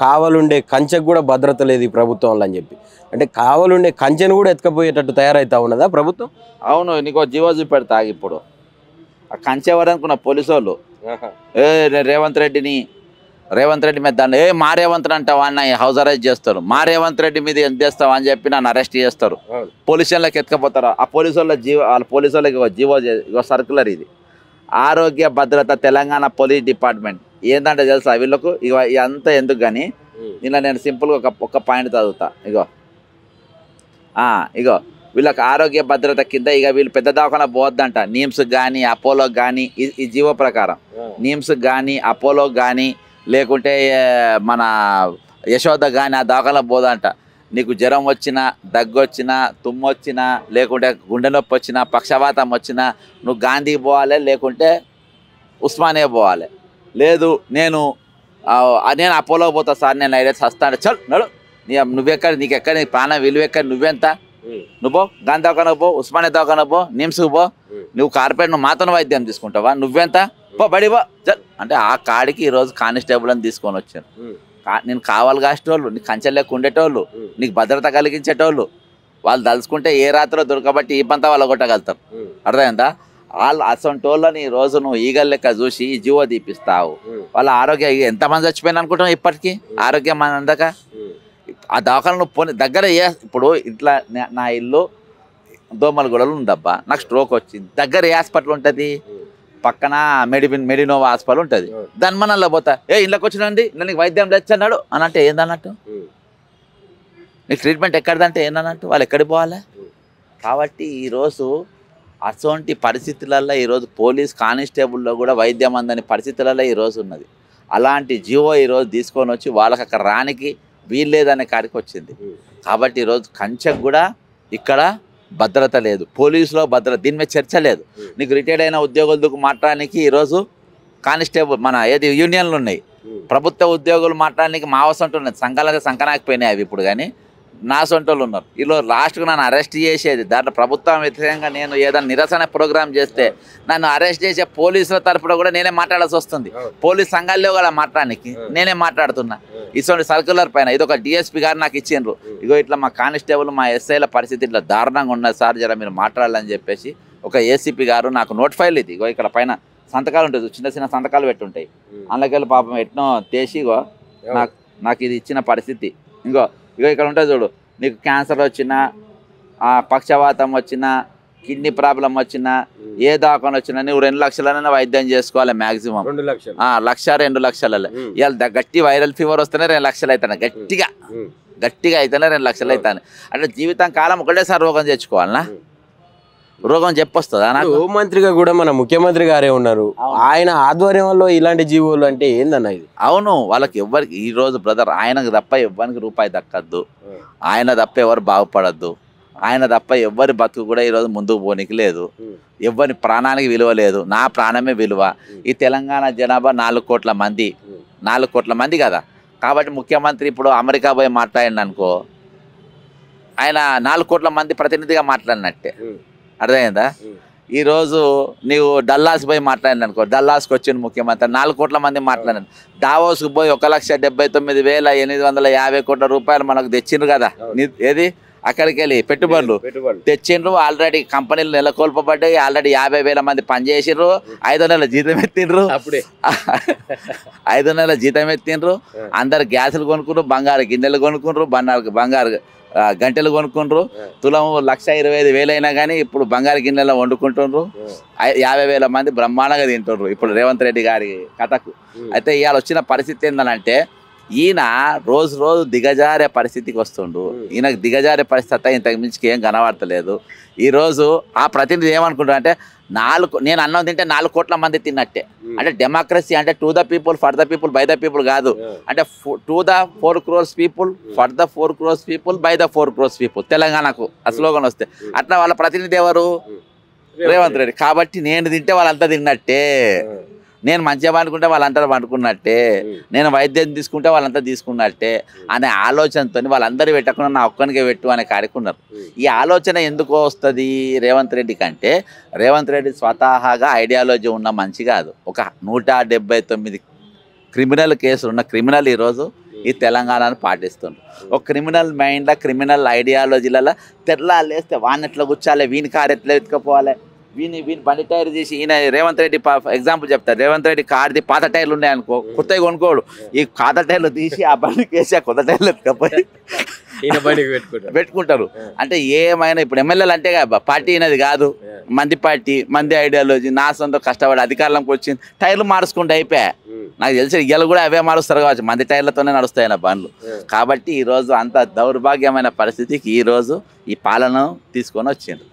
కావలుండే కంచెకు కూడా భద్రత లేదు ఈ ప్రభుత్వంలో అని చెప్పి. అంటే కావలుండే కంచెను కూడా ఎత్తుకపోయేటట్టు తయారైతా ఉన్నదా ప్రభుత్వం? అవును, నీకు జీవో చూపెడతా ఇప్పుడు. ఆ కంచె ఎవరనుకున్న పోలీసు వాళ్ళు రేవంత్ రెడ్డి మీద దాన్ని మా రేవంత్ అంటావా అన్న హౌస్ అరెస్ట్ చేస్తారు. మా రేవంత్ రెడ్డి మీద ఎంత చేస్తావా అని చెప్పి నన్ను అరెస్ట్ చేస్తారు. పోలీసు వాళ్ళకి ఎత్తుకపోతారు. ఆ పోలీసు వాళ్ళ పోలీసు వాళ్ళకి జీవో సర్కులర్ ఇది. ఆరోగ్య భద్రత తెలంగాణ పోలీస్ డిపార్ట్మెంట్ ఏంటంటే తెలుసా వీళ్ళకు ఇదంతా ఎందుకు కానీ ఇలా నేను సింపుల్గా ఒక పాయింట్ చదువుతా. ఇగో వీళ్ళకి ఆరోగ్య భద్రత కింద వీళ్ళు పెద్ద దవాఖాన పోవద్దంట. నిమ్స్కి కానీ అపోలోకి కానీ ఈ జీవో ప్రకారం నిమ్స్కి కానీ అపోలోకి కానీ లేకుంటే మన యశోద కానీ ఆ దవాఖాన పోదంట. నీకు జ్వరం వచ్చినా, దగ్గు వచ్చినా, తుమ్ము వచ్చినా, లేకుంటే గుండె నొప్పి వచ్చినా, పక్షవాతం వచ్చినా నువ్వు గాంధీకి పోవాలి, లేకుంటే ఉస్మానియా పోవాలి. లేదు నేను అపోలో పోతా సార్, నేను అయితే వస్తాను. చల్ నడు, నువ్వెక్కడ, నీకెక్కడ, నీ ప్రాణం విలువెక్కడ, నువ్వెంత, నువ్వు గాంధీ దవాఖానకు పో, ఉస్మానియా దవాఖానకు పో, నిమ్స్కి పో, నువ్వు కార్పొరేట్ నువ్వు మాతో వైద్యం తీసుకుంటావా, నువ్వెంత పో బడి పో చల్ అంటే ఆ కాడికి ఈరోజు కానిస్టేబుల్ అని తీసుకొని వచ్చాను. నేను కావాలి కాసేటోళ్ళు, నీకు కంచెలేక ఉండేటోళ్ళు, నీకు భద్రత కలిగించేటోళ్ళు, వాళ్ళు తలుచుకుంటే ఏ రాత్రిలో దొరకబట్టి ఈ పంతా వాళ్ళు కొట్టగలుగుతారు. అర్థమైందా? వాళ్ళు అసొంటి వాళ్ళని ఈరోజు నువ్వు ఈగల్ లెక్క చూసి ఈ జీవో తీపిస్తావు. వాళ్ళ ఆరోగ్యం ఎంతమంది చచ్చిపోయిన అనుకుంటున్నావు ఇప్పటికీ ఆరోగ్యం మన అందక. ఆ దవాఖాన నువ్వు పోనీ దగ్గర ఇప్పుడు ఇట్లా నా ఇల్లు దోమలగూడలో ఉందబ్బా, నాకు స్ట్రోక్ వచ్చింది, దగ్గర ఏ హాస్పిటల్ ఉంటుంది? పక్కన మెడినోవా హాస్పిటల్ ఉంటుంది. దాని మనల్లో పోతా ఇళ్ళకి వచ్చినండి నీకు వైద్యం తెచ్చన్నాడు అని అంటే ఏందన్నట్టు, నీకు ట్రీట్మెంట్ ఎక్కడిదంటే ఏందన్నట్టు, వాళ్ళు ఎక్కడికి పోవాలి? కాబట్టి ఈరోజు అటువంటి పరిస్థితులలో ఈరోజు పోలీస్ కానిస్టేబుల్లో కూడా వైద్యం అందని పరిస్థితులలో ఈరోజు ఉన్నది. అలాంటి జీవో ఈరోజు తీసుకొని వచ్చి వాళ్ళకి అక్కడ రానికి వీల్లేదనే కాడికి వచ్చింది. కాబట్టి ఈరోజు కంచెకు కూడా ఇక్కడ భద్రత లేదు, పోలీసులో భద్రత, దీని మీద చర్చ లేదు. నీకు రిటైర్డ్ అయిన ఉద్యోగులకు మాట్లాడడానికి ఈరోజు కానిస్టేబుల్ మన యూనియన్లు ఉన్నాయి. ప్రభుత్వ ఉద్యోగులు మాట్లాడడానికి మా అవసరం ఉన్నది. సంఘాలంటే సంకనాకపోయినాయి అవి ఇప్పుడు, కానీ నా సొంటోళ్ళు ఉన్నారు. ఈరోజు లాస్ట్కు నన్ను అరెస్ట్ చేసేది దాంట్లో ప్రభుత్వం వ్యతిరేకంగా నేను ఏదైనా నిరసన ప్రోగ్రాం చేస్తే నన్ను అరెస్ట్ చేసే పోలీసుల తరఫున కూడా నేనే మాట్లాడాల్సి వస్తుంది. పోలీస్ సంఘాల్లో కూడా మాట్లాడడానికి నేనే మాట్లాడుతున్నా. ఇటువంటి సర్క్యులర్ పైన ఇది ఒక డిఎస్పీ గారు నాకు ఇచ్చిండ్రు, ఇట్లా మా కానిస్టేబుల్ మా ఎస్ఐల పరిస్థితి ఇట్లా దారుణంగా ఉన్నది సార్, జర మీరు మాట్లాడాలని చెప్పేసి ఒక ఏసీపీ గారు నాకు నోట్ ఫైల్ ఇది ఇక్కడ పైన సంతకాలు ఉంటుంది, చిన్న చిన్న సంతకాలు పెట్టుంటాయి. అందులోకెళ్ళి పాపం ఎట్నో తీసి నాకు ఇది ఇచ్చిన పరిస్థితి. ఇక్కడ ఉంటుంది చూడు, నీకు క్యాన్సర్ వచ్చినా, పక్షవాతం వచ్చినా, కిడ్నీ ప్రాబ్లం వచ్చినా, ఏ దవాఖాన వచ్చినా నువ్వు 2 లక్షలైనా వైద్యం చేసుకోవాలి మ్యాక్సిమం. 2 లక్షలు 2 లక్షలలో ఇవాళ గట్టి వైరల్ ఫీవర్ వస్తేనే 2 లక్షలు అవుతాను, గట్టిగా అయితేనే 2 లక్షలు అవుతాను. అంటే జీవితం కాలం ఒకటేసారి రోగం తెచ్చుకోవాలనా? రోగం చెప్పొస్తుందా? నాకు హోంమంత్రిగా కూడా మన ముఖ్యమంత్రి గారే ఉన్నారు, ఆయన ఆధ్వర్యంలో ఇలాంటి జీవోలు అంటే ఏందన్న ఇది? అవును, వాళ్ళకి ఎవ్వరికి ఈరోజు బ్రదర్ ఆయనకు తప్ప ఎవ్వరికి రూపాయి దక్కద్దు, ఆయన తప్ప ఎవరు బాగుపడద్దు, ఆయన తప్ప ఎవ్వరి బతుకు కూడా ఈరోజు ముందుకు పోనీకి లేదు, ఎవ్వరి ప్రాణానికి విలువ లేదు, నా ప్రాణమే విలువ. ఈ తెలంగాణ జనాభా 4 కోట్ల మంది, 4 కోట్ల మంది కదా. కాబట్టి ముఖ్యమంత్రి ఇప్పుడు అమెరికా పోయి మాట్లాడిండు అనుకో, ఆయన 4 కోట్ల మంది ప్రతినిధిగా మాట్లాడినట్టే. అర్థమైందా? ఈరోజు నీవు డల్లాస్ పోయి మాట్లాడింది అనుకో, డల్లాస్కి వచ్చిన ముఖ్యమంత్రి 4 కోట్ల మంది మాట్లాడారు. దావోస్కి పోయి 1,79,850 కోట్ల రూపాయలు మనకు తెచ్చిండ్రు కదా, ఏది అక్కడికి వెళ్ళి పెట్టుబడులు తెచ్చిండ్రు. ఆల్రెడీ కంపెనీలు నెలకొల్పబడ్డాయి, ఆల్రెడీ 50,000 మంది పనిచేసిండ్రు, 5 నెలల జీతం ఎత్తిండ్రు, 5 నెలల జీతం ఎత్తిండ్రు. అందరు గ్యాసులు కొనుక్కుండ్రు, బంగారు గిన్నెలు కొనుక్కుండ్రు, బంగారు గంటలు కొనుక్కుండ్రు. తులం 1,25,000 అయినా కానీ ఇప్పుడు బంగారు గిన్నెలో వండుకుంటుండ్రు. 50,000 మంది బ్రహ్మాండంగా తింటుండ్రు ఇప్పుడు రేవంత్ రెడ్డి గారి కథకు. అయితే ఇవాళ వచ్చిన పరిస్థితి ఏంటంటే ఈయన రోజు దిగజారే పరిస్థితికి వస్తుండు. ఈయనకు దిగజారే పరిస్థితి ఇంతకు మించి ఏం కనబడతలేదు. ఈరోజు ఆ ప్రతినిధి ఏమనుకుంటా అంటే నేను అన్నం తింటే 4 కోట్ల మంది తిన్నట్టే. అంటే డెమోక్రసీ అంటే to the people, for the people, by the people కాదు. అంటే to the 4 crores people, for the 4 crores people, by the 4 crores people. తెలంగాణకు ఆ స్లోగన్ వస్తే అట్లా వాళ్ళ ప్రతినిధి ఎవరు? రేవంత్ రెడ్డి. కాబట్టి నేను తింటే వాళ్ళంతా తిన్నట్టే, నేను మంచిగా పండుకుంటే వాళ్ళంతా పండుకున్నట్టే, నేను వైద్యం తీసుకుంటే వాళ్ళంతా తీసుకున్నట్టే అనే ఆలోచనతో వాళ్ళందరూ పెట్టకుండా నా ఒక్కనికే పెట్టు అనే కాడుకున్నారు. ఈ ఆలోచన ఎందుకు వస్తుంది రేవంత్ రెడ్డి కంటే, రేవంత్ రెడ్డి స్వతహాగా ఐడియాలజీ ఉన్న మంచి కాదు. ఒక 179 క్రిమినల్ కేసులు ఉన్న క్రిమినల్ ఈరోజు ఈ తెలంగాణను పాటిస్తుండ్రు. ఒక క్రిమినల్ మైండ్లో క్రిమినల్ ఐడియాలజీలలో తెల్లాలేస్తే వాడిని ఎట్లా కూర్చోాలి, వీని కారు ఎట్లా ఎత్తుకపోవాలి, వీని బండి టైర్ తీసి ఈయన రేవంత్ రెడ్డి ఎగ్జాంపుల్ చెప్తారు. రేవంత్ రెడ్డి కార్ది పాత టైర్లు ఉన్నాయనుకో, కొత్తవి కొనుక్కోడు, ఈ పాత టైర్లు తీసి ఆ బండికి వేసి ఆ కొత్త టైర్లు ఎత్తుకపోయి పెట్టుకుంటారు. అంటే ఏమైనా ఇప్పుడు ఎమ్మెల్యేలు అంటే పార్టీ అనేది కాదు, మంది పార్టీ, మంది ఐడియాలజీ, నా సొంత కష్టపడి అధికారంలోకి వచ్చింది, టైర్లు మార్చుకుంటే అయిపోయా. నాకు తెలిసి ఇయ్యలు కూడా అవే మారుస్తారు కావచ్చు, మంది టైర్లతోనే నడుస్తాయి నా బండ్లు. కాబట్టి ఈరోజు అంత దౌర్భాగ్యమైన పరిస్థితికి ఈరోజు ఈ పాలన తీసుకొని వచ్చిండ్రు.